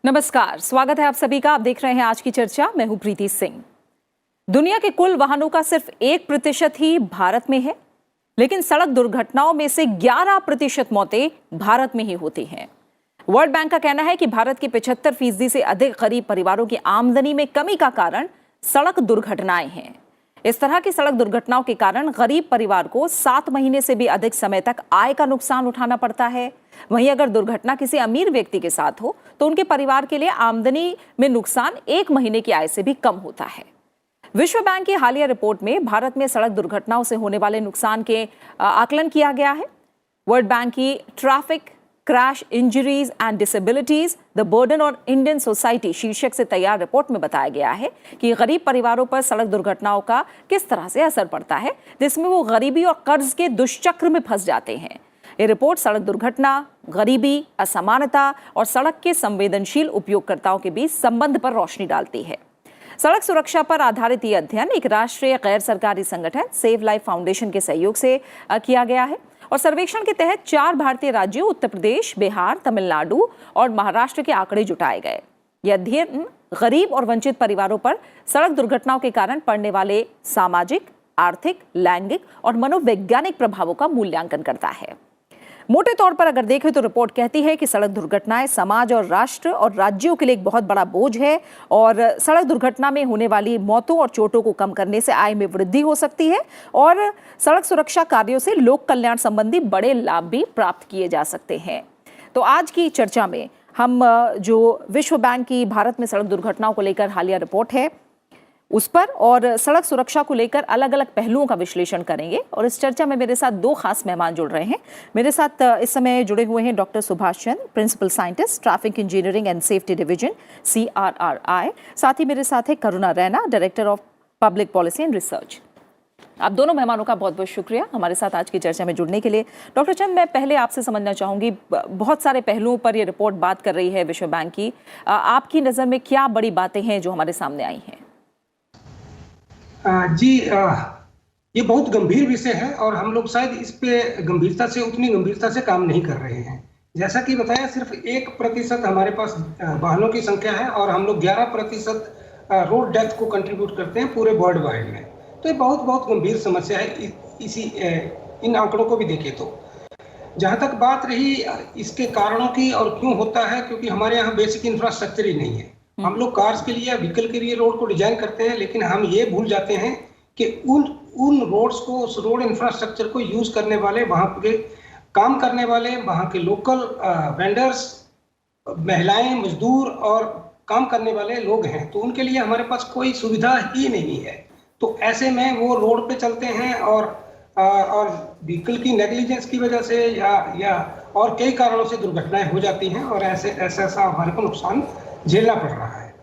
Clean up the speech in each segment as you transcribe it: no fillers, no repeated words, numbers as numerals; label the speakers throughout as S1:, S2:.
S1: नमस्कार, स्वागत है आप सभी का। आप देख रहे हैं आज की चर्चा। मैं हूं प्रीति सिंह। दुनिया के कुल वाहनों का सिर्फ 1% ही भारत में है, लेकिन सड़क दुर्घटनाओं में से 11% मौतें भारत में ही होती हैं। वर्ल्ड बैंक का कहना है कि भारत के 75% से अधिक गरीब परिवारों की आमदनी में कमी का कारण सड़क दुर्घटनाएं हैं। इस तरह की सड़क दुर्घटनाओं के कारण गरीब परिवार को 7 महीने से भी अधिक समय तक आय का नुकसान उठाना पड़ता है। वहीं अगर दुर्घटना किसी अमीर व्यक्ति के साथ हो तो उनके परिवार के लिए आमदनी में नुकसान 1 महीने की आय से भी कम होता है। विश्व बैंक की हालिया रिपोर्ट में भारत में सड़क दुर्घटनाओं से होने वाले नुकसान के आकलन किया गया है। वर्ल्ड बैंक की traffic crash injuries and disabilities the burden on Indian society शीर्षक से तैयार रिपोर्ट में बताया गया है कि गरीब परिवारों पर सड़क दुर्घटनाओं का किस तरह से असर पड़ता है, जिसमें वो गरीबी और कर्ज के दुष्चक्र में फंस जाते हैं। ये रिपोर्ट सड़क दुर्घटना, गरीबी, असमानता और सड़क के संवेदनशील उपयोगकर्ताओं के बीच संबंध पर रोशनी डालती है। सड़क सुरक्षा पर आधारित ये अध्ययन एक राष्ट्रीय गैर सरकारी संगठन सेव लाइफ फाउंडेशन के सहयोग से किया गया है और सर्वेक्षण के तहत 4 भारतीय राज्यों उत्तर प्रदेश, बिहार, तमिलनाडु और महाराष्ट्र के आंकड़े जुटाए गए। यह अध्ययन गरीब और वंचित परिवारों पर सड़क दुर्घटनाओं के कारण पड़ने वाले सामाजिक, आर्थिक, लैंगिक और मनोवैज्ञानिक प्रभावों का मूल्यांकन करता है। मोटे तौर पर अगर देखें तो रिपोर्ट कहती है कि सड़क दुर्घटनाएं समाज और राष्ट्र और राज्यों के लिए एक बहुत बड़ा बोझ है और सड़क दुर्घटना में होने वाली मौतों और चोटों को कम करने से आय में वृद्धि हो सकती है और सड़क सुरक्षा कार्यों से लोक कल्याण संबंधी बड़े लाभ भी प्राप्त किए जा सकते हैं। तो आज की चर्चा में हम जो विश्व बैंक की भारत में सड़क दुर्घटनाओं को लेकर हालिया रिपोर्ट है उस पर और सड़क सुरक्षा को लेकर अलग अलग पहलुओं का विश्लेषण करेंगे। और इस चर्चा में मेरे साथ 2 खास मेहमान जुड़ रहे हैं। मेरे साथ इस समय जुड़े हुए हैं doctor Subhash Chandra, principal scientist, traffic engineering and safety division, CRRI। साथ ही मेरे साथ है Karuna Raina, director of public policy and research. आप दोनों मेहमानों का बहुत बहुत शुक्रिया हमारे साथ आज की चर्चा में जुड़ने के लिए। डॉक्टर चंद, मैं पहले आपसे समझना चाहूंगी, बहुत सारे पहलुओं पर ये रिपोर्ट बात कर रही है विश्व बैंक की। आपकी नज़र में क्या बड़ी बातें हैं जो हमारे सामने आई हैं?
S2: ये बहुत गंभीर विषय है और हम लोग शायद इस पे उतनी गंभीरता से काम नहीं कर रहे हैं। जैसा कि बताया, सिर्फ 1% हमारे पास वाहनों की संख्या है और हम लोग 11% रोड डेथ को कंट्रीब्यूट करते हैं पूरे वर्ल्ड वाइड में। तो ये बहुत गंभीर समस्या है। इन आंकड़ों को भी देखें तो जहाँ तक बात रही इसके कारणों की और क्यों होता है, क्योंकि हमारे यहाँ बेसिक इंफ्रास्ट्रक्चर ही नहीं है। हम लोग कार्स के लिए, व्हीकल के लिए रोड को डिजाइन करते हैं, लेकिन हम ये भूल जाते हैं कि उन रोड्स को, उस रोड इंफ्रास्ट्रक्चर को यूज करने वाले, वहाँ पे काम करने वाले, वहाँ के लोकल वेंडर्स, महिलाएं, मजदूर और काम करने वाले लोग हैं। तो उनके लिए हमारे पास कोई सुविधा ही नहीं है। तो ऐसे में वो रोड पे चलते हैं और व्हीकल की नेग्लिजेंस की वजह से या और कई कारणों से दुर्घटनाएं हो जाती हैं और ऐसा हमारे को नुकसान झेलना पड़ रहा है।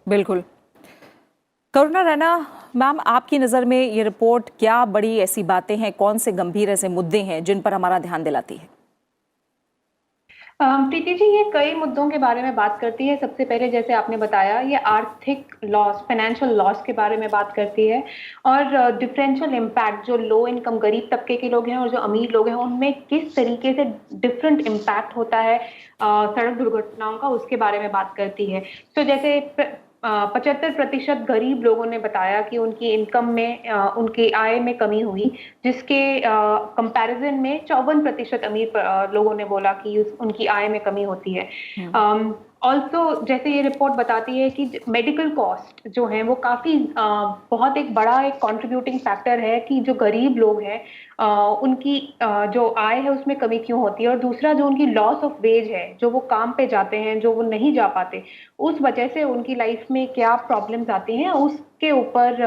S1: बिल्कुल। करुणा रैना मैम, आपकी नज़र में ये रिपोर्ट क्या बड़ी ऐसी बातें हैं, कौन से गंभीर ऐसे मुद्दे हैं जिन पर हमारा ध्यान दिलाती है?
S3: प्रीति जी, ये कई मुद्दों के बारे में बात करती है। सबसे पहले जैसे आपने बताया, ये आर्थिक लॉस, फाइनेंशियल लॉस के बारे में बात करती है और डिफरेंशियल इम्पैक्ट, जो लो इनकम गरीब तबके के लोग हैं और जो अमीर लोग हैं उनमें किस तरीके से डिफरेंट इम्पैक्ट होता है सड़क दुर्घटनाओं का, उसके बारे में बात करती है। तो जैसे 75% गरीब लोगों ने बताया कि उनकी इनकम में, उनकी आय में कमी हुई, जिसके कंपैरिजन में 54% अमीर लोगों ने बोला कि उनकी आय में कमी होती है। ऑल्सो जैसे ये रिपोर्ट बताती है कि मेडिकल कॉस्ट जो है वो काफ़ी बहुत एक बड़ा एक कंट्रीब्यूटिंग फैक्टर है कि जो गरीब लोग हैं उनकी जो आय है उसमें कमी क्यों होती है। और दूसरा, जो उनकी लॉस ऑफ वेज है, जो वो काम पे जाते हैं, जो वो नहीं जा पाते, उस वजह से उनकी लाइफ में क्या प्रॉब्लम्स आती हैं, उसके ऊपर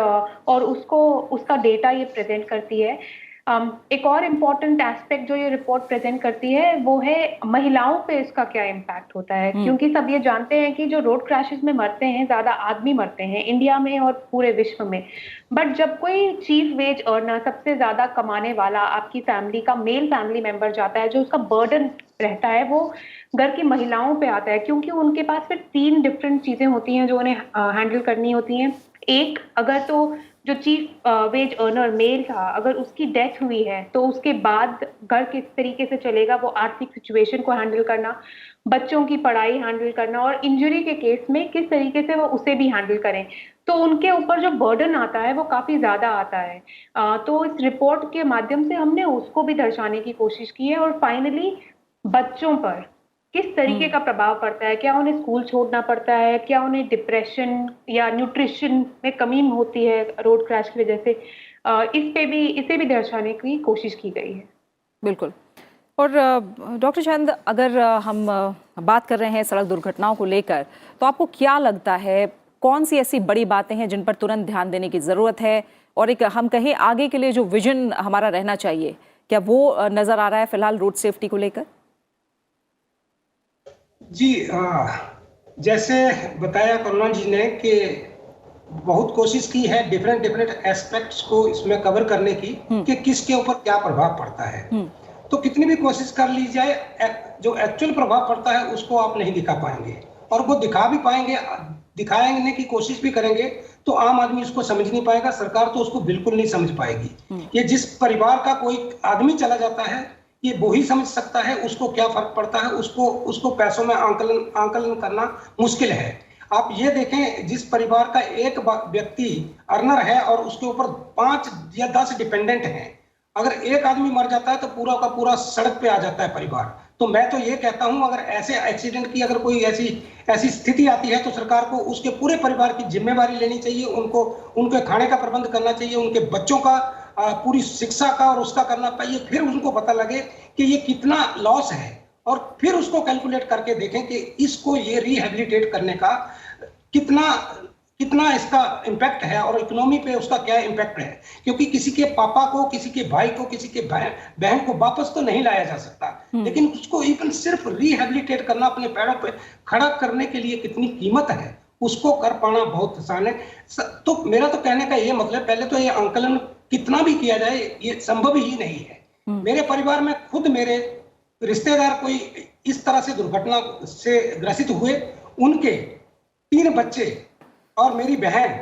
S3: और उसका डेटा ये प्रेजेंट करती है। एक और इम्पॉर्टेंट एस्पेक्ट जो ये रिपोर्ट प्रेजेंट करती है वो है महिलाओं पे इसका क्या इम्पैक्ट होता है। क्योंकि सब ये जानते हैं कि जो रोड क्रैशेस में मरते हैं, ज्यादा आदमी मरते हैं इंडिया में और पूरे विश्व में। बट जब कोई चीफ वेज अर्नर, सबसे ज्यादा कमाने वाला आपकी फैमिली का मेल फैमिली मेंबर जाता है, जो उसका बर्डन रहता है वो घर की महिलाओं पे आता है, क्योंकि उनके पास फिर 3 डिफरेंट चीजें होती हैं जो उन्हें हैंडल करनी होती हैं। एक, अगर तो जो चीफ वेज अर्नर मेल था, अगर उसकी डेथ हुई है तो उसके बाद घर किस तरीके से चलेगा, वो आर्थिक सिचुएशन को हैंडल करना। बच्चों की पढ़ाई हैंडल करना और इंजरी के केस में किस तरीके से वो उसे भी हैंडल करें, तो उनके ऊपर जो बर्डन आता है वो काफी ज्यादा आता है। तो इस रिपोर्ट के माध्यम से हमने उसको भी दर्शाने की कोशिश की है। और फाइनली बच्चों पर किस तरीके का प्रभाव पड़ता है, क्या उन्हें स्कूल छोड़ना पड़ता है, क्या उन्हें डिप्रेशन या न्यूट्रिशन में कमी होती है रोड क्रैश की वजह से, इसे भी दर्शाने की कोशिश की गई है।
S1: बिल्कुल। और डॉक्टर चंद, अगर हम बात कर रहे हैं सड़क दुर्घटनाओं को लेकर, तो आपको क्या लगता है कौन सी ऐसी बड़ी बातें हैं जिन पर तुरंत ध्यान देने की ज़रूरत है, और एक हम कहें आगे के लिए जो विजन हमारा रहना चाहिए, क्या वो नज़र आ रहा है फिलहाल रोड सेफ्टी को लेकर?
S2: जी, जैसे बताया करुणा जी ने कि बहुत कोशिश की है डिफरेंट डिफरेंट एस्पेक्ट्स को इसमें कवर करने की कि किसके ऊपर क्या प्रभाव पड़ता है। तो कितनी भी कोशिश कर ली जाए, जो एक्चुअल प्रभाव पड़ता है उसको आप नहीं दिखा पाएंगे, और वो दिखा भी पाएंगे, दिखाने की कोशिश भी करेंगे तो आम आदमी उसको समझ नहीं पाएगा, सरकार तो उसको बिल्कुल नहीं समझ पाएगी। ये जिस परिवार का कोई आदमी चला जाता है ये वो ही समझ सकता है उसको क्या फर्क पड़ता है, उसको पैसों में आंकलन करना मुश्किल है। आप ये देखें, जिस परिवार का एक व्यक्ति अर्नर है और उसके ऊपर 5 या 10 डिपेंडेंट हैं, अगर एक आदमी मर जाता है तो पूरा का पूरा सड़क पे आ जाता है परिवार। तो मैं तो ये कहता हूं, अगर ऐसे एक्सीडेंट की अगर कोई ऐसी स्थिति आती है तो सरकार को उसके पूरे परिवार की जिम्मेवारी लेनी चाहिए, उनके खाने का प्रबंध करना चाहिए, उनके बच्चों का पूरी शिक्षा का और उसका करना चाहिए। फिर उनको पता लगे कि ये कितना लॉस है, और फिर उसको कैलकुलेट करके देखें कि इसको ये रिहेबिलिटेट करने का कितना इसका इम्पैक्ट है और इकोनॉमी पे उसका क्या इम्पैक्ट है। क्योंकि किसी के पापा को, किसी के भाई को, किसी के बहन को वापस तो नहीं लाया जा सकता, लेकिन उसको इवन सिर्फ रिहेबिलिटेट करना, अपने पैरों पे खड़ा करने के लिए कितनी कीमत है, उसको कर पाना बहुत आसान है। तो मेरा तो कहने का ये मतलब, पहले तो ये आंकलन कितना भी किया जाए ये संभव ही नहीं है। मेरे परिवार में खुद मेरे रिश्तेदार कोई इस तरह से दुर्घटना से ग्रसित हुए, उनके 3 बच्चे और मेरी बहन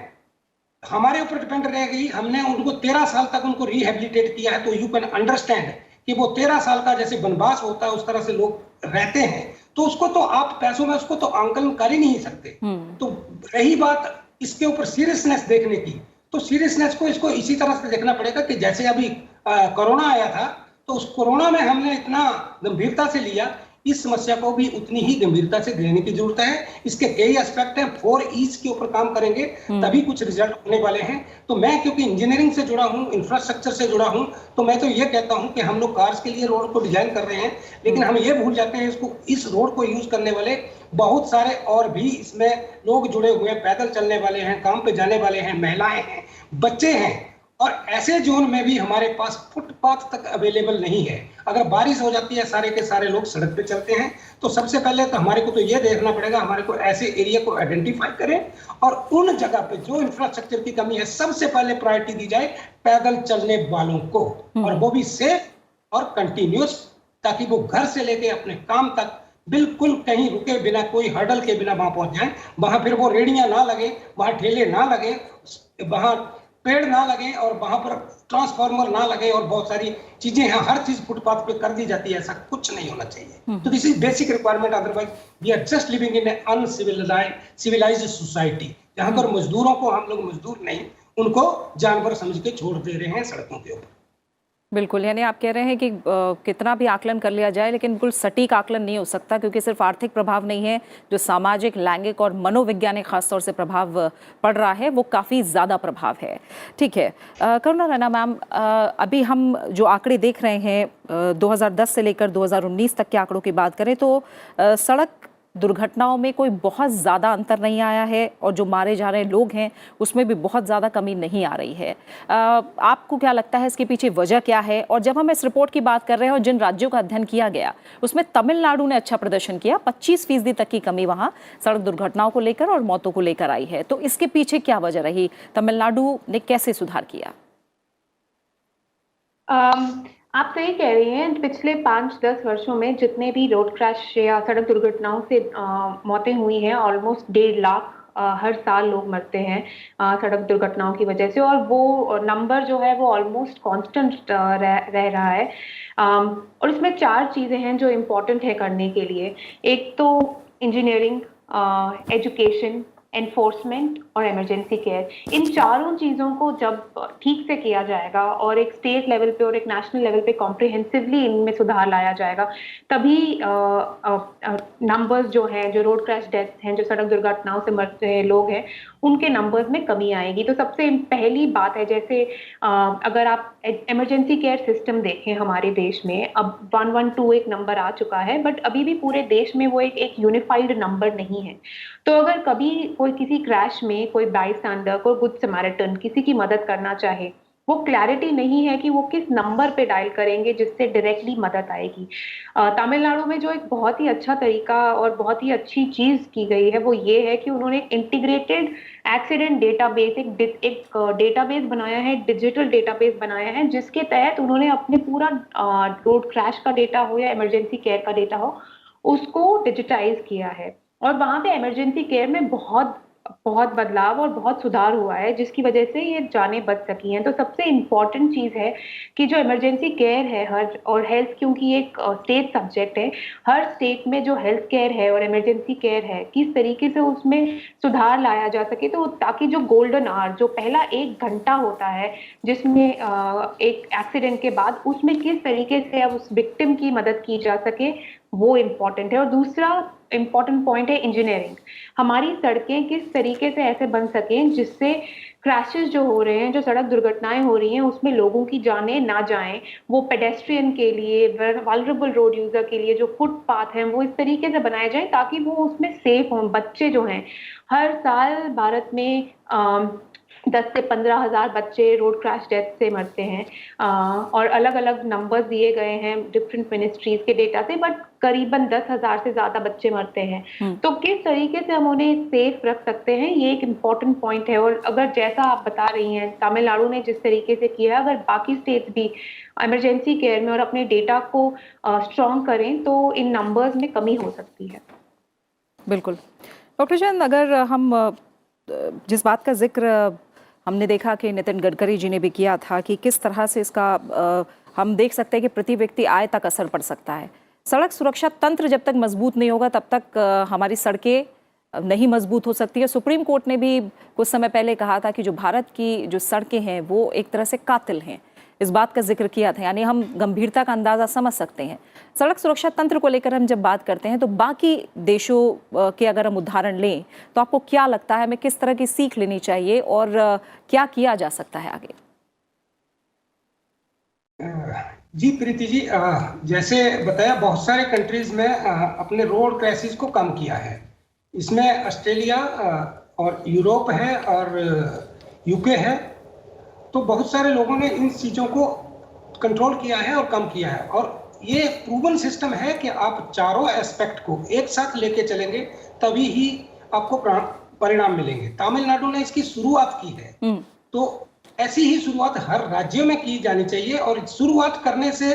S2: हमारे ऊपर डिपेंड रह गई। हमने उनको 13 साल तक उनको रिहेबिलिटेट किया है। तो यू कैन अंडरस्टैंड कि वो 13 साल का जैसे वनवास होता है उस तरह से लोग रहते हैं, तो उसको तो आप पैसों में उसको तो आंकलन कर ही नहीं सकते। तो रही बात इसके ऊपर सीरियसनेस देखने की, तो सीरियसनेस को इसको इसी तरह से देखना पड़ेगा कि जैसे अभी कोरोना आया था, तो उस कोरोना में हमने इतना गंभीरता से लिया, इस समस्या को भी उतनी ही गंभीरता से लेने की जरूरत है। इसके कई एस्पेक्ट हैं, 4 E's के ऊपर काम करेंगे तभी कुछ रिजल्ट होने वाले हैं। तो मैं क्योंकि इंजीनियरिंग से जुड़ा हूं, इंफ्रास्ट्रक्चर से जुड़ा हूं, तो मैं तो ये कहता हूं कि हम लोग कार्स के लिए रोड को डिजाइन कर रहे हैं, लेकिन हम ये भूल जाते हैं इस रोड को यूज करने वाले बहुत सारे और भी इसमें लोग जुड़े हुए हैं। पैदल चलने वाले हैं, काम पे जाने वाले हैं, महिलाएं हैं, बच्चे हैं, और ऐसे जोन में भी हमारे पास फुटपाथ तक अवेलेबल नहीं है। अगर बारिश हो जाती है, सारे के सारे लोग सड़क पे चलते हैं। तो सबसे पहले तो हमारे को तो ये देखना पड़ेगा, हमारे को ऐसे एरिया को आइडेंटिफाई करें और उन जगह पे जो इंफ्रास्ट्रक्चर की कमी है सबसे पहले प्रायोरिटी दी जाए पैदल चलने वालों को, और वो भी सेफ और कंटिन्यूस, ताकि वो घर से लेके अपने काम तक बिल्कुल कहीं रुके बिना, कोई हर्डल के बिना वहां पहुंच जाए। वहां फिर वो रेडियां ना लगे, वहां ठेले ना लगे, वहां पेड़ ना लगे, और वहां पर ट्रांसफार्मर ना लगे, और बहुत सारी चीजें हैं, हर चीज फुटपाथ पे कर दी जाती है। ऐसा कुछ नहीं होना चाहिए। तो this is basic requirement, otherwise we are just living in uncivilised society, जहां पर मजदूरों को हम लोग मजदूर नहीं, उनको जानवर समझ के छोड़ दे रहे हैं सड़कों के ऊपर।
S1: बिल्कुल, यानी आप कह रहे हैं कि कितना भी आकलन कर लिया जाए लेकिन बिल्कुल सटीक आकलन नहीं हो सकता, क्योंकि सिर्फ आर्थिक प्रभाव नहीं है, जो सामाजिक, लैंगिक और मनोवैज्ञानिक खासतौर से प्रभाव पड़ रहा है वो काफ़ी ज़्यादा प्रभाव है। ठीक है, करुणा रैना मैम, अभी हम जो आंकड़े देख रहे हैं 2010 से लेकर 2019 तक के आंकड़ों की बात करें तो सड़क दुर्घटनाओं में कोई बहुत ज़्यादा अंतर नहीं आया है, और जो मारे जा रहे लोग हैं उसमें भी बहुत ज़्यादा कमी नहीं आ रही है। आपको क्या लगता है इसके पीछे वजह क्या है? और जब हम इस रिपोर्ट की बात कर रहे हैं और जिन राज्यों का अध्ययन किया गया उसमें तमिलनाडु ने अच्छा प्रदर्शन किया, 25% तक की कमी वहाँ सड़क दुर्घटनाओं को लेकर और मौतों को लेकर आई है। तो इसके पीछे क्या वजह रही? तमिलनाडु ने कैसे सुधार किया?
S3: आप सही कह रही हैं। पिछले 5-10 वर्षों में जितने भी रोड क्रैश या सड़क दुर्घटनाओं से मौतें हुई हैं, ऑलमोस्ट 1.5 लाख हर साल लोग मरते हैं सड़क दुर्घटनाओं की वजह से, और वो नंबर जो है वो ऑलमोस्ट कांस्टेंट रह रहा है। और इसमें 4 चीज़ें हैं जो इम्पोर्टेंट है करने के लिए। एक तो इंजीनियरिंग, एजुकेशन, एनफोर्समेंट और इमरजेंसी केयर। इन चारों चीज़ों को जब ठीक से किया जाएगा और एक स्टेट लेवल पे और एक नेशनल लेवल पे कॉम्प्रिहेंसिवली इनमें सुधार लाया जाएगा, तभी नंबर्स जो हैं, जो रोड क्रैश डेथ्स हैं, जो सड़क दुर्घटनाओं से मरते लोग हैं, उनके नंबर्स में कमी आएगी। तो सबसे पहली बात है, जैसे अगर आप इमरजेंसी केयर सिस्टम देखें हमारे देश में, अब 112 एक नंबर आ चुका है, बट अभी भी पूरे देश में वो एक यूनिफाइड नंबर नहीं है। तो अगर कभी कोई किसी क्रैश में कोई बाइस्टैंडर, कोई गुड समैरिटन किसी की मदद करना चाहे, वो क्लैरिटी नहीं है कि वो किस नंबर पे डायल करेंगे जिससे डायरेक्टली मदद आएगी। तमिलनाडु में जो एक बहुत ही अच्छा तरीका और बहुत ही अच्छी चीज की गई है, वो ये है कि उन्होंने एक इंटीग्रेटेड एक्सीडेंट डेटाबेस, एक डेटाबेस बनाया है, डिजिटल डेटाबेस बनाया है, जिसके तहत उन्होंने अपने पूरा रोड क्रैश का डेटा हो या इमरजेंसी केयर का डेटा हो, उसको डिजिटाइज किया है। और वहां पे इमरजेंसी केयर में बहुत बहुत बदलाव और बहुत सुधार हुआ है, जिसकी वजह से ये जानें बच सकी हैं। तो सबसे इम्पोर्टेंट चीज़ है कि जो इमरजेंसी केयर है हर, और हेल्थ, क्योंकि एक स्टेट सब्जेक्ट है, हर स्टेट में जो हेल्थ केयर है और इमरजेंसी केयर है, किस तरीके से उसमें सुधार लाया जा सके, तो ताकि जो गोल्डन आवर, जो पहला 1 घंटा होता है जिसमें एक एक्सीडेंट के बाद, उसमें किस तरीके से अब उस विक्टिम की मदद की जा सके, वो इम्पोर्टेंट है। और दूसरा इम्पोर्टेंट पॉइंट है इंजीनियरिंग। हमारी सड़कें किस तरीके से ऐसे बन सकें जिससे क्रैशेस जो हो रहे हैं, जो सड़क दुर्घटनाएं हो रही हैं, उसमें लोगों की जानें ना जाएं। वो पेडेस्ट्रियन के लिए, वल्नरेबल रोड यूजर के लिए जो फुटपाथ हैं, वो इस तरीके से बनाए जाएं ताकि वो उसमें सेफ हों। बच्चे जो हैं, हर साल भारत में 10 से 15 हजार बच्चे रोड क्रैश डेथ से मरते हैं, और अलग अलग नंबर्स दिए गए हैं डिफरेंट मिनिस्ट्रीज के डेटा से, बट करीबन 10,000 से ज्यादा बच्चे मरते हैं। तो किस तरीके से हम उन्हें सेफ रख सकते हैं, ये एक इम्पॉर्टेंट पॉइंट है। और अगर जैसा आप बता रही हैं, तमिलनाडु ने जिस तरीके से किया, अगर बाकी स्टेट्स भी इमरजेंसी केयर में और अपने डेटा को स्ट्रॉन्ग करें, तो इन नंबर्स में कमी हो सकती है।
S1: बिल्कुल डॉक्टर चंद, अगर हम जिस बात का जिक्र हमने देखा कि नितिन गडकरी जी ने भी किया था कि किस तरह से इसका हम देख सकते हैं कि प्रति व्यक्ति आय तक असर पड़ सकता है। सड़क सुरक्षा तंत्र जब तक मजबूत नहीं होगा, तब तक हमारी सड़कें नहीं मजबूत हो सकती है। सुप्रीम कोर्ट ने भी कुछ समय पहले कहा था कि जो भारत की जो सड़कें हैं वो एक तरह से कातिल हैं, इस बात का जिक्र किया था। यानी हम गंभीरता का अंदाज़ा समझ सकते हैं। सड़क सुरक्षा तंत्र को लेकर हम जब बात करते हैं, तो बाकी देशों के अगर हम उदाहरण लें, तो आपको क्या लगता है हमें किस तरह की सीख लेनी चाहिए और क्या किया जा सकता है आगे?
S2: जी प्रीति जी, जैसे बताया, बहुत सारे कंट्रीज में अपने रोड क्रैशेस को कम किया है। इसमें ऑस्ट्रेलिया और यूरोप है और यूके है। तो बहुत सारे लोगों ने इन चीज़ों को कंट्रोल किया है और कम किया है। और ये प्रूवन सिस्टम है कि आप चारों एस्पेक्ट को एक साथ लेके चलेंगे, तभी ही आपको परिणाम मिलेंगे। तमिलनाडु ने इसकी शुरुआत की है, तो ऐसी ही शुरुआत हर राज्य में की जानी चाहिए, और शुरुआत करने से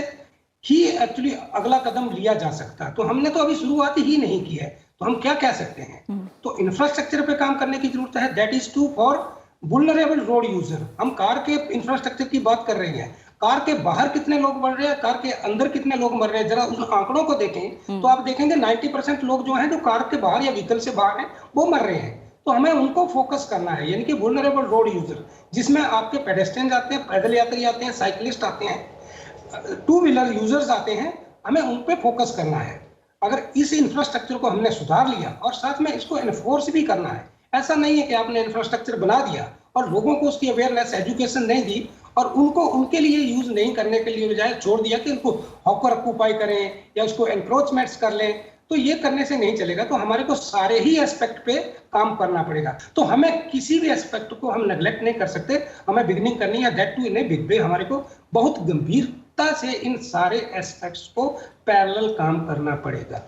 S2: ही एक्चुअली अगला कदम लिया जा सकता है। तो हमने तो अभी शुरुआत ही नहीं की है, तो हम क्या कह सकते हैं? तो इंफ्रास्ट्रक्चर पे काम करने की जरूरत है। That is to for vulnerable road user. हम कार के इंफ्रास्ट्रक्चर की बात कर रहे हैं, कार के बाहर कितने लोग मर रहे हैं, कार के अंदर कितने लोग मर रहे हैं, जरा उन आंकड़ों को देखें तो आप देखेंगे 90% लोग जो हैं, जो कार के बाहर या व्हीकल से बाहर हैं, वो मर रहे हैं। तो हमें उनको फोकस करना है, यानी कि वुल्नरेबल रोड यूजर, जिसमें आपके पेडेस्ट्रियन आते हैं, पैदल यात्री आते हैं, साइकिलिस्ट आते हैं, 2 व्हीलर यूजर्स आते हैं। हमें उन पे फोकस करना है। अगर इस इंफ्रास्ट्रक्चर को हमने सुधार लिया और साथ में इसको एनफोर्स भी करना है। ऐसा नहीं है कि आपने इंफ्रास्ट्रक्चर बना दिया और लोगों को उसकी अवेयरनेस, एजुकेशन नहीं दी और उनको उनके लिए यूज नहीं करने के लिए बजाय छोड़ दिया कि उनको हॉकर ऑक्यूपाई करें या उसको एनक्रोचमेंट्स कर लें। तो ये करने से नहीं चलेगा। तो हमारे को सारे ही एस्पेक्ट पे काम करना पड़ेगा। तो हमें किसी भी एस्पेक्ट को हम नेग्लेक्ट नहीं कर सकते। हमें बिगनिंग करनी है, that too in a big way. हमारे को बहुत गंभीरता से इन सारे एस्पेक्ट्स को पैरेलल काम करना पड़ेगा।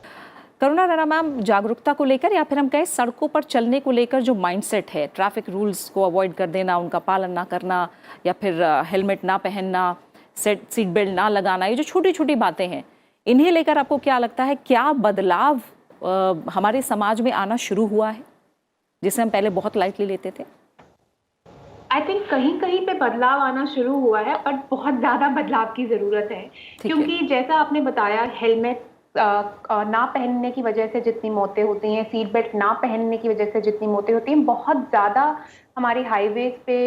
S1: करुणा राणा मैम, जागरूकता को लेकर या फिर हम कहें सड़कों पर चलने को लेकर जो माइंडसेट है, ट्रैफिक रूल्स को अवॉइड कर देना, उनका पालन ना करना, या फिर हेलमेट ना पहनना, सीट बेल्ट ना लगाना, ये जो छोटी छोटी बातें हैं, इन्हें लेकर आपको क्या लगता है, क्या बदलाव हमारे समाज में आना शुरू हुआ है जिसे हम पहले बहुत लाइटली लेते थे?
S3: आई थिंक कहीं कहीं पे बदलाव आना शुरू हुआ है, बट बहुत ज्यादा बदलाव की जरूरत है। क्योंकि जैसा आपने बताया, हेलमेट ना पहनने की वजह से जितनी मौतें होती हैं, सीट बेल्ट ना पहनने की वजह से जितनी मौतें होती हैं, बहुत ज्यादा हमारे हाईवेज पे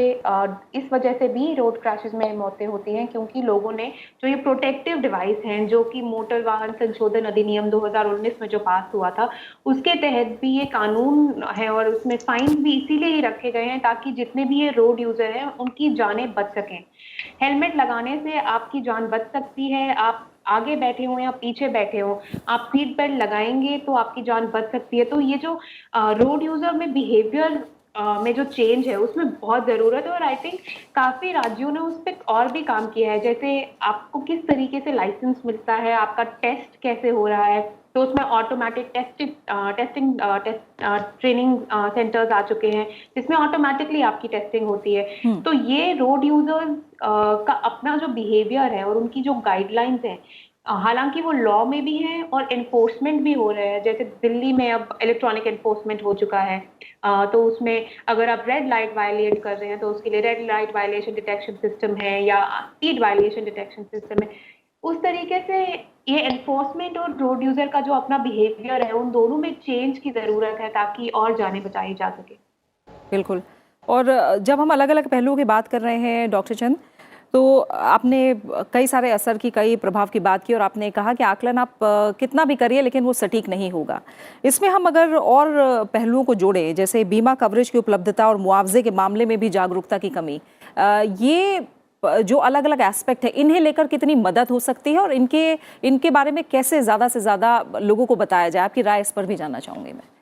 S3: इस वजह से भी रोड क्रैशेस में मौतें होती हैं, क्योंकि लोगों ने जो ये प्रोटेक्टिव डिवाइस हैं, जो कि मोटर वाहन संशोधन अधिनियम 2019 में जो पास हुआ था, उसके तहत भी ये कानून है और उसमें फाइन भी इसीलिए ही रखे गए हैं ताकि जितने भी ये रोड यूजर हैं उनकी जानें बच सकें। हेलमेट लगाने से आपकी जान बच सकती है। आप आगे बैठे हो या पीछे बैठे हो, आप सीट बेल्ट लगाएंगे तो आपकी जान बच सकती है। तो ये जो रोड यूजर में बिहेवियर में जो चेंज है उसमें बहुत जरूरत है, और आई थिंक काफी राज्यों ने उस पर और भी काम किया है। जैसे आपको किस तरीके से लाइसेंस मिलता है, आपका टेस्ट कैसे हो रहा है, तो उसमें ऑटोमेटिक टेस्टिंग ट्रेनिंग सेंटर्स आ चुके हैं जिसमें ऑटोमेटिकली आपकी टेस्टिंग होती है। तो ये रोड यूजर्स का अपना जो बिहेवियर है और उनकी जो गाइडलाइंस है, हालांकि वो लॉ में भी हैं और एनफोर्समेंट भी हो रहे हैं। जैसे दिल्ली में अब इलेक्ट्रॉनिक एनफोर्समेंट हो चुका है, तो उसमें अगर आप रेड लाइट वायलेट कर रहे हैं तो उसके लिए red light violation detection system है या स्पीड वायलेशन डिटेक्शन सिस्टम है। उस तरीके से ये एनफोर्समेंट और रोड यूजर का जो अपना बिहेवियर है, उन दोनों में चेंज की जरूरत है ताकि और जानें बचाई जा सके।
S1: बिल्कुल। और जब हम अलग अलग पहलुओं की बात कर रहे हैं डॉक्टर चंद, तो आपने कई सारे असर की, कई प्रभाव की बात की और आपने कहा कि आकलन आप कितना भी करिए लेकिन वो सटीक नहीं होगा। इसमें हम अगर और पहलुओं को जोड़ें, जैसे बीमा कवरेज की उपलब्धता और मुआवजे के मामले में भी जागरूकता की कमी, ये जो अलग अलग एस्पेक्ट है, इन्हें लेकर कितनी मदद हो सकती है और इनके बारे में कैसे ज़्यादा से ज़्यादा लोगों को बताया जाए? आपकी राय इस पर भी जानना चाहूँगी मैं।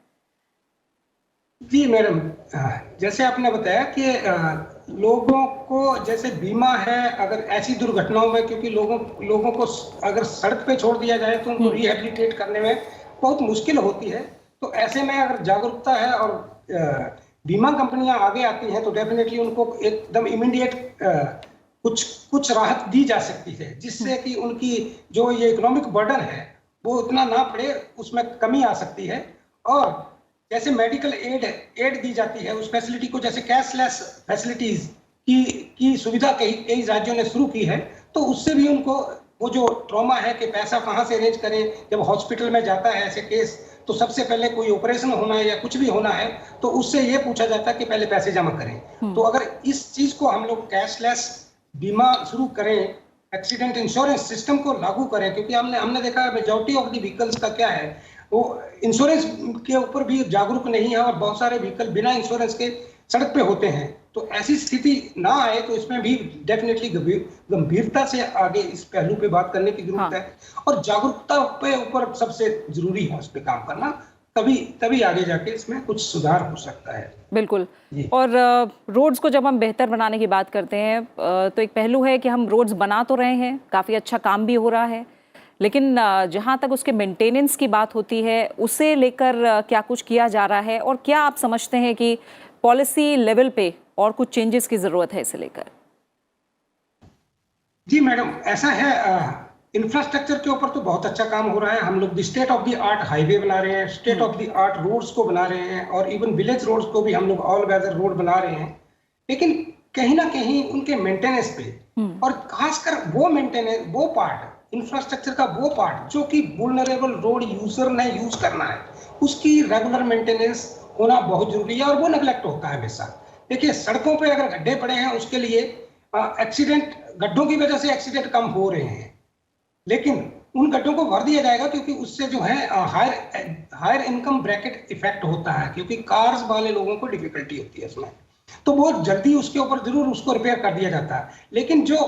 S2: जी मैडम, जैसे आपने बताया कि लोगों को जैसे बीमा है, अगर ऐसी दुर्घटनाओं में, क्योंकि लोगों को अगर सड़क पे छोड़ दिया जाए तो उनको रिहेबिलिटेट करने में बहुत मुश्किल होती है। तो ऐसे में अगर जागरूकता है और बीमा कंपनियां आगे आती हैं तो डेफिनेटली उनको एकदम इमीडिएट कुछ राहत दी जा सकती है, जिससे कि उनकी जो ये इकोनॉमिक बर्डन है वो उतना ना पड़े, उसमें कमी आ सकती है। और जैसे मेडिकल एड दी जाती है, उस फैसिलिटी को, जैसे कैशलेस फैसिलिटीज की सुविधा कई राज्यों ने शुरू की है, तो उससे भी उनको वो जो ट्रॉमा है कि पैसा कहाँ से अरेंज करें, जब हॉस्पिटल में जाता है ऐसे केस तो सबसे पहले कोई ऑपरेशन होना है या कुछ भी होना है तो उससे ये पूछा जाता है कि पहले पैसे जमा करें। तो अगर इस चीज को हम लोग कैशलेस बीमा शुरू करें, एक्सीडेंट इंश्योरेंस सिस्टम को लागू करें, क्योंकि हमने देखा है मेजॉरिटी ऑफ द व्हीकल्स का क्या है, वो इंश्योरेंस के ऊपर भी जागरूक नहीं है और बहुत सारे व्हीकल बिना इंश्योरेंस के सड़क पे होते हैं। तो ऐसी स्थिति ना आए तो इसमें भी डेफिनेटली गंभीरता से आगे इस पहलू पे बात करने की जरूरत है और जागरूकता पे ऊपर सबसे जरूरी है उस पे काम करना, तभी आगे जाके इसमें कुछ सुधार हो सकता है।
S1: बिल्कुल। और रोड्स को जब हम बेहतर बनाने की बात करते हैं तो एक पहलू है कि हम रोड्स बना तो रहे हैं, काफ़ी अच्छा काम भी हो रहा है, लेकिन जहाँ तक उसके मेंटेनेंस की बात होती है उसे लेकर क्या कुछ किया जा रहा है और क्या आप समझते हैं कि पॉलिसी लेवल पे और कुछ चेंजेस की ज़रूरत है इसे लेकर?
S2: जी मैडम, ऐसा है, इंफ्रास्ट्रक्चर के ऊपर तो बहुत अच्छा काम हो रहा है। हम लोग state of the art highway बना रहे हैं, state of the art roads को बना रहे हैं और इवन विलेज रोड्स को भी हम लोग ऑल वेदर रोड बना रहे हैं। लेकिन कहीं ना कहीं उनके मेंटेनेंस पे और खासकर वो मेंटेनेंस, वो पार्ट इंफ्रास्ट्रक्चर का वो पार्ट जो कि वुल्नरेबल रोड यूजर ने यूज करना है, उसकी रेगुलर मेंटेनेंस होना बहुत जरूरी है और वो नेग्लेक्ट होता है हमेशा। देखिए, सड़कों पे अगर गड्ढे पड़े हैं उसके लिए एक्सीडेंट, गड्ढों की वजह से एक्सीडेंट कम हो रहे हैं, लेकिन उन गड्ढों को भर दिया जाएगा क्योंकि उससे जो है हायर इनकम ब्रैकेट इफेक्ट होता है, क्योंकि कार्स वाले लोगों को डिफिकल्टी होती है उसमें, तो बहुत जल्दी उसके ऊपर जरूर उसको रिपेयर कर दिया जाता है। लेकिन जो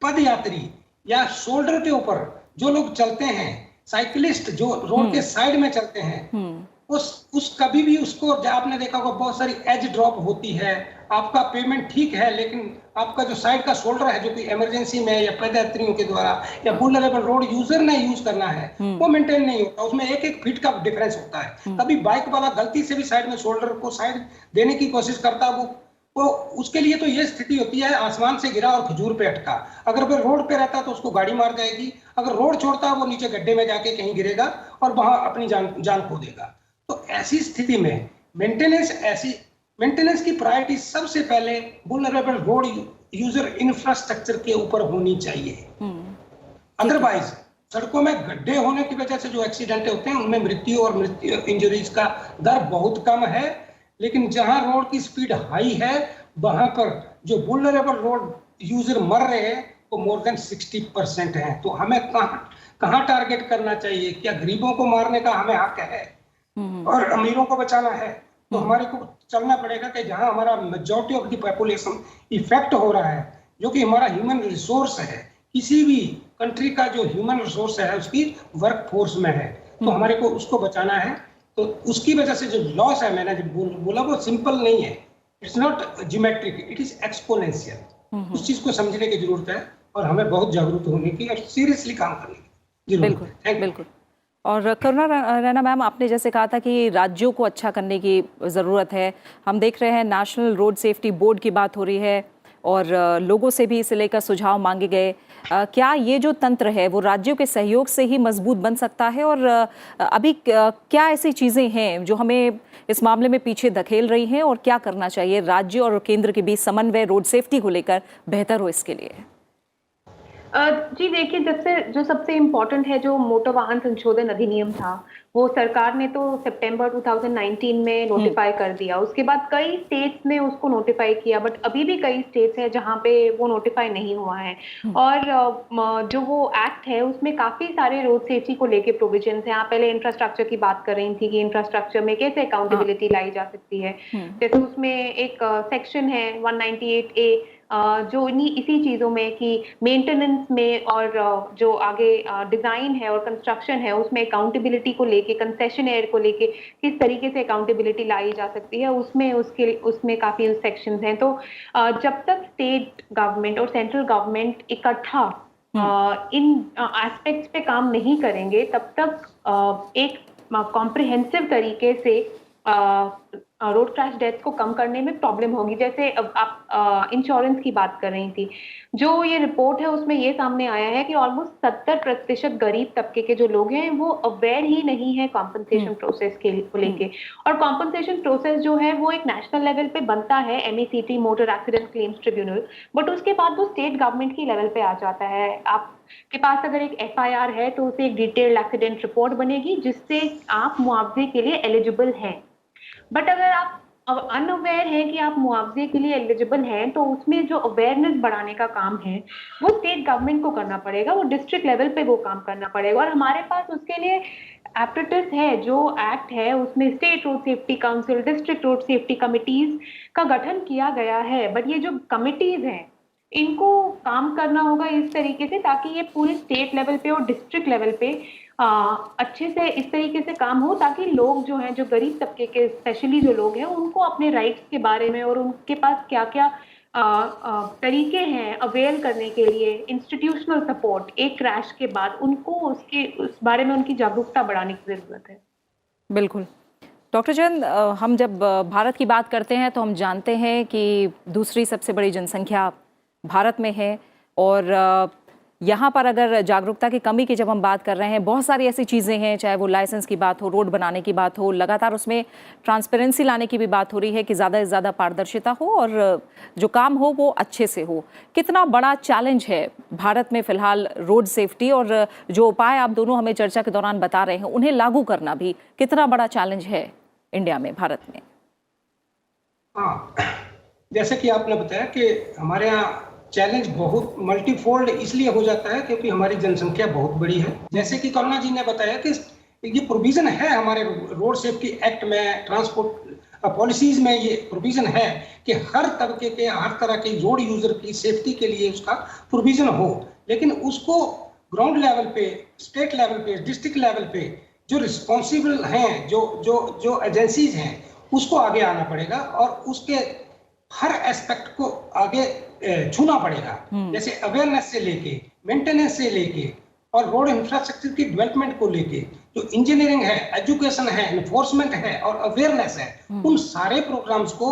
S2: पद यात्री या शोल्डर के ऊपर जो लोग चलते हैं, साइकिलिस्ट जो रोड के साइड में चलते हैं, उस कभी भी उसको, आपने देखा होगा बहुत सारी एज ड्रॉप होती है, आपका पेमेंट ठीक है लेकिन आपका जो साइड का शोल्डर है जो कि इमरजेंसी में या पदयात्रियों के द्वारा या वुल्नरेबल रोड यूजर ने यूज करना है वो मेंटेन नहीं होता, उसमें एक फीट का डिफरेंस होता है। कभी बाइक वाला गलती से भी साइड में शोल्डर को साइड देने की कोशिश करता है, वो उसके लिए तो ये स्थिति होती है आसमान से गिरा और खजूर पे अटका। अगर वो रोड पे रहता तो उसको गाड़ी मार जाएगी, अगर रोड छोड़ता वो नीचे गड्ढे में जाके कहीं गिरेगा और वहां अपनी जान खो देगा। तो ऐसी स्थिति में मेंटेनेंस ऐसी मेंटेनेंस की प्रायोरिटी सबसे पहले वुल्नरेबल रोड यूजर इंफ्रास्ट्रक्चर के ऊपर होनी चाहिए। अदरवाइज सड़कों में गड्ढे होने की वजह से जो एक्सीडेंट होते हैं उनमें मृत्यु और मृत्यु इंजरीज का दर बहुत कम है, लेकिन जहां रोड की स्पीड हाई है वहां पर जो वुल्नरेबल रोड यूजर मर रहे हैं वो मोर देन 60% है। तो हमें कहाँ टारगेट करना चाहिए? क्या गरीबों को मारने का हमें हक है और अमीरों को बचाना है? तो हमारे को चलना पड़ेगा कि जहां हमारा majority of the population effect हो रहा है, जो कि हमारा ह्यूमन रिसोर्स है, किसी भी कंट्री का जो ह्यूमन रिसोर्स है उसकी वर्क फोर्स में है, तो हमारे को उसको बचाना है। तो उसकी वजह से जो लॉस है, मैंने जो बोला वो सिंपल नहीं है, it's not geometric, it is exponential. उस चीज को समझने की जरूरत है और हमें बहुत जागरूक होने की और सीरियसली काम करने की जरूरत है।
S1: बिल्कुल। और करुणा रैना मैम, आपने जैसे कहा था कि राज्यों को अच्छा करने की ज़रूरत है, हम देख रहे हैं नेशनल रोड सेफ्टी बोर्ड की बात हो रही है और लोगों से भी इसे लेकर सुझाव मांगे गए। क्या ये जो तंत्र है वो राज्यों के सहयोग से ही मजबूत बन सकता है? और अभी क्या ऐसी चीज़ें हैं जो हमें इस मामले में पीछे धकेल रही हैं और क्या करना चाहिए राज्य और केंद्र के बीच समन्वय रोड सेफ्टी को लेकर बेहतर हो इसके लिए?
S3: जी देखिए, जब से जो सबसे इम्पोर्टेंट है, जो मोटर वाहन संशोधन अधिनियम था, वो सरकार ने तो सितंबर 2019 में नोटिफाई कर दिया। उसके बाद कई स्टेट्स ने उसको नोटिफाई किया, बट अभी भी कई स्टेट्स हैं जहां पे वो नोटिफाई नहीं हुआ है। और जो वो एक्ट है उसमें काफी सारे रोड सेफ्टी को लेके प्रोविजन है। आप पहले इंफ्रास्ट्रक्चर की बात कर रही थी कि इंफ्रास्ट्रक्चर में कैसे अकाउंटेबिलिटी लाई जा सकती है। जैसे उसमें एक सेक्शन है 198A जो इसी चीजों में कि मेंटेनेंस में और जो आगे डिजाइन है और कंस्ट्रक्शन है उसमें अकाउंटेबिलिटी को लेके, कंसेशनर को लेके किस तरीके से अकाउंटेबिलिटी लाई जा सकती है, उसमें काफी सेक्शंस हैं। तो जब तक स्टेट गवर्नमेंट और सेंट्रल गवर्नमेंट इकट्ठा इन एस्पेक्ट्स पे काम नहीं करेंगे, तब तक एक कॉम्प्रिहेंसिव तरीके से रोड क्रैश डेथ को कम करने में प्रॉब्लम होगी। जैसे अब आप इंश्योरेंस की बात कर रही थी, जो ये रिपोर्ट है उसमें ये सामने आया है कि ऑलमोस्ट 70% गरीब तबके के जो लोग हैं वो अवेयर ही नहीं है कॉम्पनसेशन प्रोसेस के लेके। और कॉम्पनसेशन प्रोसेस जो है वो एक नेशनल लेवल पे बनता है, MECT motor accident claims tribunal, but उसके बाद वो स्टेट गवर्नमेंट की लेवल पे आ जाता है। आपके पास अगर एक FIR है तो उसे एक डिटेल्ड एक्सीडेंट रिपोर्ट बनेगी जिससे आप मुआवजे के लिए एलिजिबल हैं। बट अगर आप अनअवेयर हैं कि आप मुआवजे के लिए एलिजिबल हैं, तो उसमें जो अवेयरनेस बढ़ाने का काम है वो स्टेट गवर्नमेंट को करना पड़ेगा, वो डिस्ट्रिक्ट लेवल पे वो काम करना पड़ेगा। और हमारे पास उसके लिए एपरेटस है, जो एक्ट है उसमें state road safety council, district road safety committees का गठन किया गया है। बट ये जो कमिटीज हैं इनको काम करना होगा इस तरीके से ताकि ये पूरे स्टेट लेवल पे और डिस्ट्रिक्ट लेवल पे अच्छे से इस तरीके से काम हो, ताकि लोग जो हैं, जो गरीब तबके के स्पेशली जो लोग हैं, उनको अपने राइट्स के बारे में और उनके पास क्या क्या तरीके हैं अवेल करने के लिए, इंस्टीट्यूशनल सपोर्ट एक क्रैश के बाद उनको उस बारे में उनकी जागरूकता बढ़ाने की जरूरत है।
S1: बिल्कुल डॉक्टर चंद, हम जब भारत की बात करते हैं तो हम जानते हैं कि दूसरी सबसे बड़ी जनसंख्या भारत में है और यहाँ पर अगर जागरूकता की कमी की जब हम बात कर रहे हैं, बहुत सारी ऐसी चीज़ें हैं, चाहे वो लाइसेंस की बात हो, रोड बनाने की बात हो, लगातार उसमें ट्रांसपेरेंसी लाने की भी बात हो रही है कि ज़्यादा से ज़्यादा पारदर्शिता हो और जो काम हो वो अच्छे से हो। कितना बड़ा चैलेंज है भारत में फ़िलहाल रोड सेफ्टी, और जो उपाय आप दोनों हमें चर्चा के दौरान बता रहे हैं उन्हें लागू करना भी कितना बड़ा चैलेंज है इंडिया में, भारत में?
S2: हाँ, जैसे कि आपने बताया कि हमारे यहाँ चैलेंज बहुत मल्टीफोल्ड इसलिए हो जाता है क्योंकि हमारी जनसंख्या बहुत बड़ी है। जैसे कि करुणा जी ने बताया कि ये प्रोविजन है हमारे रोड सेफ्टी एक्ट में, ट्रांसपोर्ट पॉलिसीज में ये प्रोविजन है कि हर तबके के, हर तरह के रोड यूजर की सेफ्टी के लिए उसका प्रोविजन हो, लेकिन उसको ग्राउंड लेवल पे, स्टेट लेवल पे, डिस्ट्रिक्ट लेवल पे जो रिस्पॉन्सिबल हैं, जो एजेंसीज हैं, उसको आगे आना पड़ेगा और उसके हर एस्पेक्ट को आगे छूना पड़ेगा। जैसे अवेयरनेस से लेके, मेंटेनेंस से लेके और रोड इंफ्रास्ट्रक्चर की डेवलपमेंट को लेके, जो इंजीनियरिंग है, एजुकेशन है, एनफोर्समेंट है और अवेयरनेस है, उन सारे प्रोग्राम्स को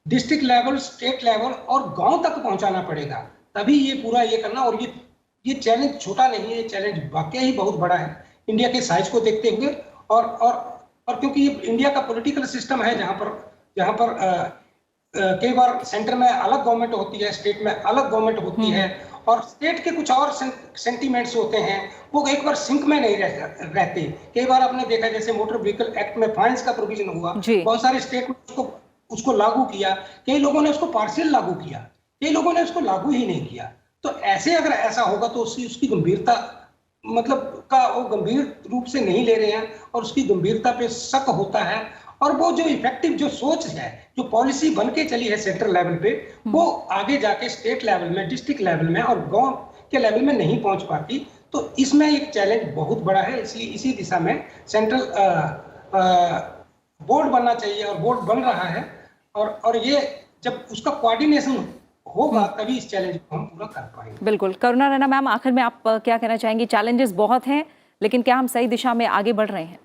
S2: डिस्ट्रिक्ट लेवल, स्टेट लेवल और गांव तक पहुंचाना पड़ेगा। तभी ये पूरा ये करना, और ये चैलेंज छोटा नहीं है, ये चैलेंज वाकई ही बहुत बड़ा है इंडिया के साइज को देखते हुए। और क्योंकि ये इंडिया का पॉलिटिकल सिस्टम है जहाँ पर कई बार सेंटर में अलग गवर्नमेंट होती है, स्टेट में अलग गवर्नमेंट होती है, और स्टेट के कुछ और सेंटीमेंट्स होते हैं, वो एक बार सिंक में नहीं रहते। कई बार आपने देखा जैसे मोटर व्हीकल एक्ट में फाइन्स का प्रोविजन हुआ, बहुत सारे स्टेट में उसको लागू किया, कई लोगों ने उसको पार्शियल लागू किया, कई लोगों ने उसको लागू ही नहीं किया। तो ऐसे अगर ऐसा होगा तो उसकी गंभीरता वो गंभीर रूप से नहीं ले रहे हैं, और उसकी गंभीरता पे शक होता है। और वो जो इफेक्टिव जो सोच है, जो पॉलिसी बन के चली है सेंट्रल लेवल पे, वो आगे जाके स्टेट लेवल में, डिस्ट्रिक्ट लेवल में और गांव के लेवल में नहीं पहुंच पाती। तो इसमें एक चैलेंज बहुत बड़ा है, इसलिए इसी दिशा में सेंट्रल बोर्ड बनना चाहिए, और बोर्ड बन रहा है। और ये जब उसका कोऑर्डिनेशन होगा तभी इस चैलेंज को हम पूरा कर पाएंगे।
S1: बिल्कुल। करुणा रैना मैम, आखिर में आप क्या कहना चाहेंगे? चैलेंजेस बहुत हैं, लेकिन क्या हम सही दिशा में आगे बढ़ रहे हैं?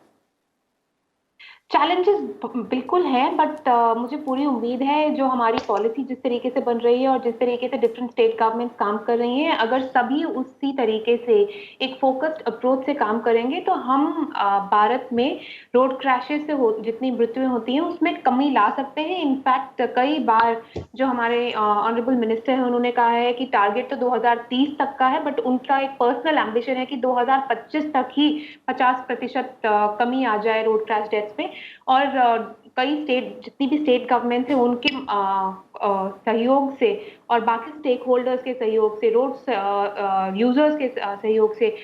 S3: चैलेंजेस बिल्कुल हैं, बट मुझे पूरी उम्मीद है जो हमारी पॉलिसी जिस तरीके से बन रही है और जिस तरीके से डिफरेंट स्टेट गवर्नमेंट्स काम कर रही हैं, अगर सभी उसी तरीके से एक फोकस्ड अप्रोच से काम करेंगे तो हम भारत में रोड क्रैशेस से जितनी मृत्युएं होती हैं उसमें कमी ला सकते हैं। इनफैक्ट कई बार जो हमारे ऑनरेबल मिनिस्टर हैं उन्होंने कहा है कि टारगेट तो 2030 तक का है, बट उनका एक पर्सनल एम्बिशन है कि 2025 तक ही 50% कमी आ जाए रोड क्रैश डेथ्स में। और कई जितनी भी स्टेट गवर्नमेंट है उनके सहयोग से और बाकी स्टेक होल्डर्स के सहयोग से, रोड यूजर्स के सहयोग से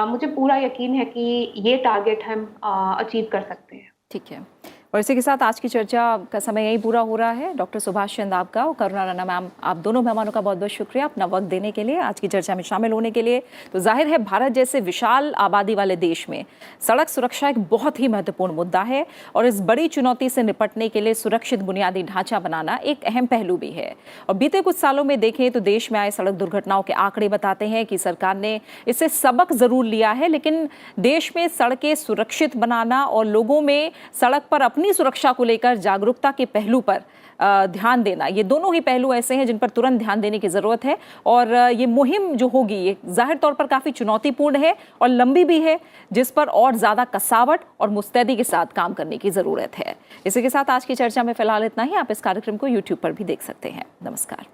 S3: मुझे पूरा यकीन है कि ये टारगेट हम अचीव कर सकते हैं।
S1: ठीक है, और इसी के साथ आज की चर्चा का समय यही पूरा हो रहा है। डॉक्टर सुभाष चंद्र आपका और करुणा रैना मैम, आप दोनों मेहमानों का बहुत बहुत शुक्रिया अपना वक्त देने के लिए, आज की चर्चा में शामिल होने के लिए। तो जाहिर है भारत जैसे विशाल आबादी वाले देश में सड़क सुरक्षा एक बहुत ही महत्वपूर्ण मुद्दा है, और इस बड़ी चुनौती से निपटने के लिए सुरक्षित बुनियादी ढांचा बनाना एक अहम पहलू भी है। और बीते कुछ सालों में देखें तो देश में आए सड़क दुर्घटनाओं के आंकड़े बताते हैं कि सरकार ने इससे सबक जरूर लिया है, लेकिन देश में सड़कें सुरक्षित बनाना और लोगों में सड़क पर अपनी सुरक्षा को लेकर जागरूकता के पहलू पर ध्यान देना, ये दोनों ही पहलू ऐसे हैं जिन पर तुरंत ध्यान देने की जरूरत है। और ये मुहिम जो होगी ये जाहिर तौर पर काफी चुनौतीपूर्ण है और लंबी भी है, जिस पर और ज्यादा कसावट और मुस्तैदी के साथ काम करने की जरूरत है। इसी के साथ आज की चर्चा में फिलहाल इतना ही। आप इस कार्यक्रम को YouTube पर भी देख सकते हैं। नमस्कार।